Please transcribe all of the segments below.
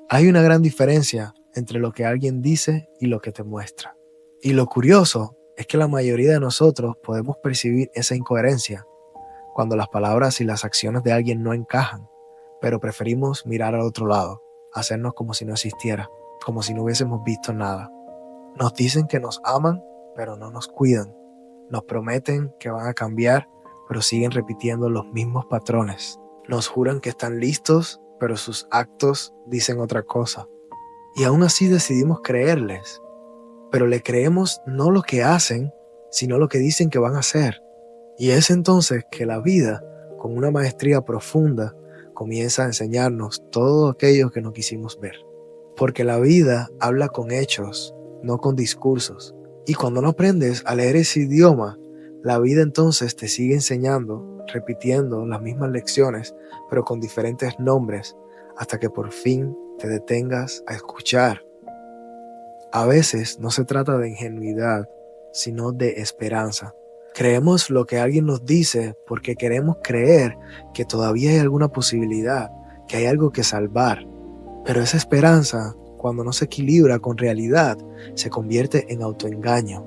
Hay una gran diferencia entre lo que alguien dice y lo que te muestra. Y lo curioso es que la mayoría de nosotros podemos percibir esa incoherencia cuando las palabras y las acciones de alguien no encajan, pero preferimos mirar al otro lado, hacernos como si no existiera, como si no hubiésemos visto nada. Nos dicen que nos aman, pero no nos cuidan. Nos prometen que van a cambiar, pero siguen repitiendo los mismos patrones. Nos juran que están listos, pero sus actos dicen otra cosa. Y aún así decidimos creerles, pero le creemos no lo que hacen, sino lo que dicen que van a hacer. Y es entonces que la vida, con una maestría profunda, comienza a enseñarnos todo aquello que no quisimos ver. Porque la vida habla con hechos, no con discursos. Y cuando no aprendes a leer ese idioma, la vida entonces te sigue enseñando, repitiendo las mismas lecciones, pero con diferentes nombres, hasta que por fin te detengas a escuchar. A veces no se trata de ingenuidad, sino de esperanza. Creemos lo que alguien nos dice porque queremos creer que todavía hay alguna posibilidad, que hay algo que salvar. Pero esa esperanza, cuando no se equilibra con realidad, se convierte en autoengaño.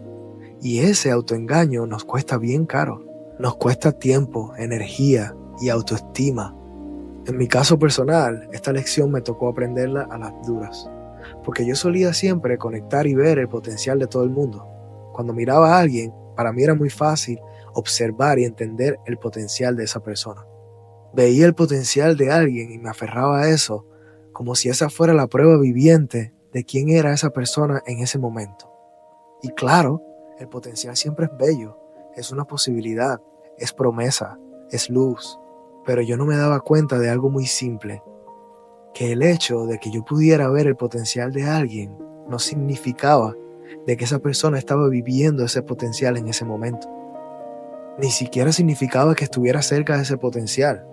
Y ese autoengaño nos cuesta bien caro. Nos cuesta tiempo, energía y autoestima. En mi caso personal, esta lección me tocó aprenderla a las duras, porque yo solía siempre conectar y ver el potencial de todo el mundo. Cuando miraba a alguien, para mí era muy fácil observar y entender el potencial de esa persona. Veía el potencial de alguien y me aferraba a eso, como si esa fuera la prueba viviente de quién era esa persona en ese momento. Y claro, el potencial siempre es bello, es una posibilidad, es promesa, es luz. Pero yo no me daba cuenta de algo muy simple, que el hecho de que yo pudiera ver el potencial de alguien no significaba de que esa persona estaba viviendo ese potencial en ese momento. Ni siquiera significaba que estuviera cerca de ese potencial.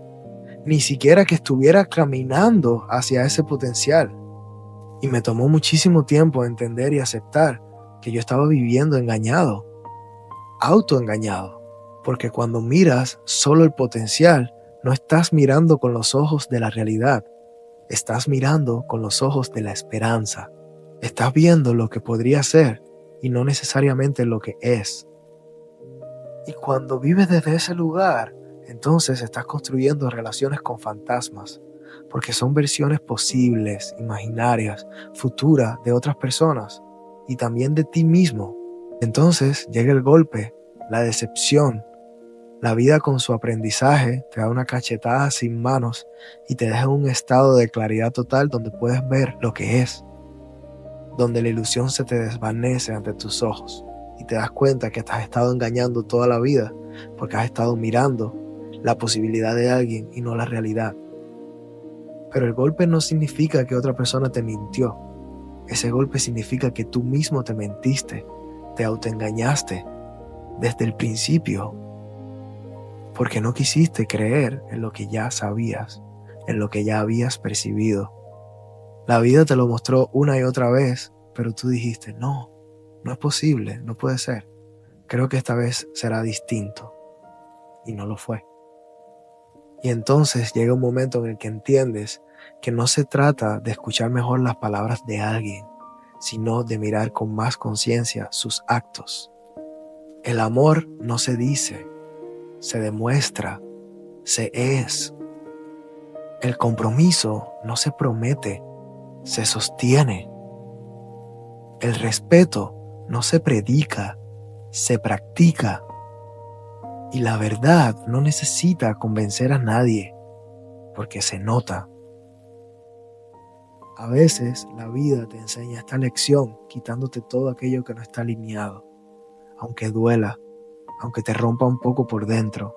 Ni siquiera que estuviera caminando hacia ese potencial. Y me tomó muchísimo tiempo entender y aceptar que yo estaba viviendo engañado, autoengañado. Porque cuando miras solo el potencial, no estás mirando con los ojos de la realidad. Estás mirando con los ojos de la esperanza. Estás viendo lo que podría ser y no necesariamente lo que es. Y cuando vives desde ese lugar, entonces estás construyendo relaciones con fantasmas, porque son versiones posibles, imaginarias, futuras de otras personas y también de ti mismo. Entonces llega el golpe, la decepción. La vida con su aprendizaje te da una cachetada sin manos y te deja en un estado de claridad total donde puedes ver lo que es, donde la ilusión se te desvanece ante tus ojos y te das cuenta que te has estado engañando toda la vida porque has estado mirando la posibilidad de alguien y no la realidad. Pero el golpe no significa que otra persona te mintió. Ese golpe significa que tú mismo te mentiste, te autoengañaste desde el principio, porque no quisiste creer en lo que ya sabías, en lo que ya habías percibido. La vida te lo mostró una y otra vez, pero tú dijiste, no, no es posible, no puede ser. Creo que esta vez será distinto. Y no lo fue. Y entonces llega un momento en el que entiendes que no se trata de escuchar mejor las palabras de alguien, sino de mirar con más conciencia sus actos. El amor no se dice, se demuestra, se es. El compromiso no se promete, se sostiene. El respeto no se predica, se practica. Y la verdad no necesita convencer a nadie, porque se nota. A veces la vida te enseña esta lección quitándote todo aquello que no está alineado, aunque duela, aunque te rompa un poco por dentro.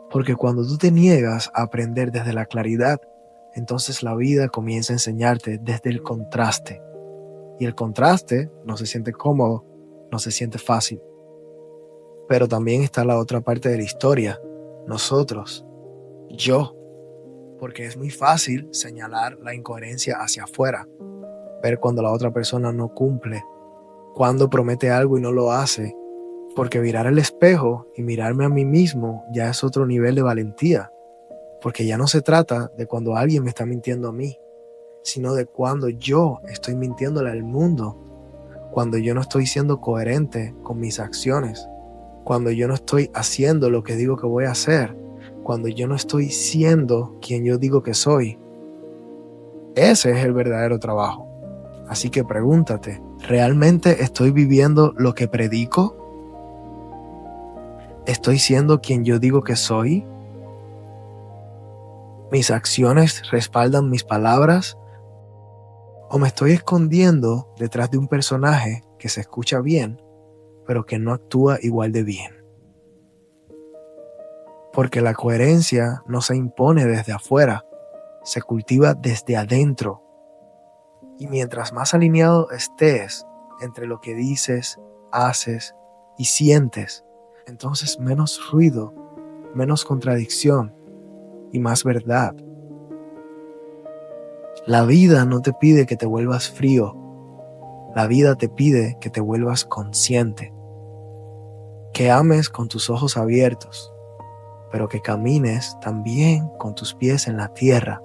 Porque cuando tú te niegas a aprender desde la claridad, entonces la vida comienza a enseñarte desde el contraste. Y el contraste no se siente cómodo, no se siente fácil. Pero también está la otra parte de la historia, nosotros, yo. Porque es muy fácil señalar la incoherencia hacia afuera, ver cuando la otra persona no cumple, cuando promete algo y no lo hace. Porque mirar el espejo y mirarme a mí mismo ya es otro nivel de valentía. Porque ya no se trata de cuando alguien me está mintiendo a mí, sino de cuando yo estoy mintiéndole al mundo, cuando yo no estoy siendo coherente con mis acciones, cuando yo no estoy haciendo lo que digo que voy a hacer, cuando yo no estoy siendo quien yo digo que soy. Ese es el verdadero trabajo. Así que pregúntate, ¿realmente estoy viviendo lo que predico? ¿Estoy siendo quien yo digo que soy? ¿Mis acciones respaldan mis palabras? ¿O me estoy escondiendo detrás de un personaje que se escucha bien, pero que no actúa igual de bien? Porque la coherencia no se impone desde afuera, se cultiva desde adentro. Y mientras más alineado estés entre lo que dices, haces y sientes, entonces menos ruido, menos contradicción y más verdad. La vida no te pide que te vuelvas frío, la vida te pide que te vuelvas consciente, que ames con tus ojos abiertos, pero que camines también con tus pies en la tierra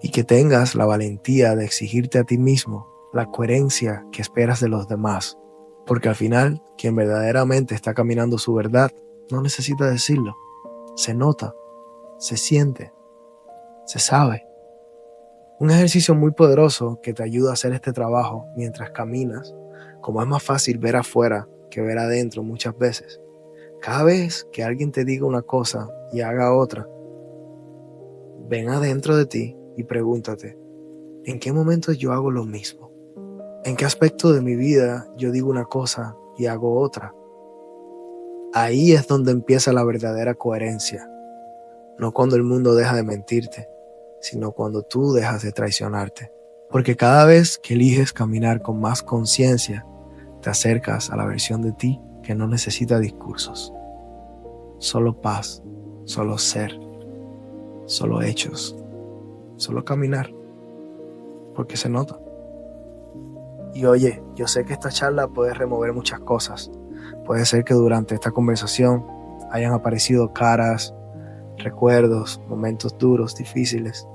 y que tengas la valentía de exigirte a ti mismo la coherencia que esperas de los demás, porque al final quien verdaderamente está caminando su verdad no necesita decirlo, se nota, se siente, se sabe. Un ejercicio muy poderoso que te ayuda a hacer este trabajo mientras caminas, como es más fácil ver afuera que ver adentro muchas veces. Cada vez que alguien te diga una cosa y haga otra, ven adentro de ti y pregúntate, ¿en qué momento yo hago lo mismo? ¿En qué aspecto de mi vida yo digo una cosa y hago otra? Ahí es donde empieza la verdadera coherencia, no cuando el mundo deja de mentirte, sino cuando tú dejas de traicionarte. Porque cada vez que eliges caminar con más conciencia, te acercas a la versión de ti que no necesita discursos. Solo paz, solo ser, solo hechos, solo caminar, porque se nota. Y oye, yo sé que esta charla puede remover muchas cosas. Puede ser que durante esta conversación hayan aparecido caras, recuerdos, momentos duros, difíciles.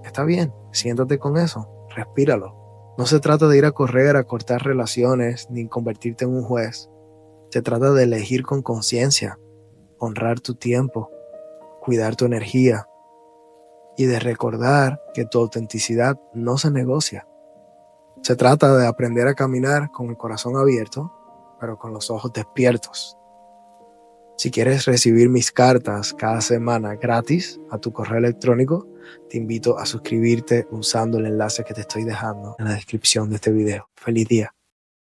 Está bien, siéntate con eso, respíralo. No se trata de ir a correr, a cortar relaciones, ni convertirte en un juez. Se trata de elegir con conciencia, honrar tu tiempo, cuidar tu energía y de recordar que tu autenticidad no se negocia. Se trata de aprender a caminar con el corazón abierto, pero con los ojos despiertos. Si quieres recibir mis cartas cada semana gratis a tu correo electrónico, te invito a suscribirte usando el enlace que te estoy dejando en la descripción de este video. ¡Feliz día!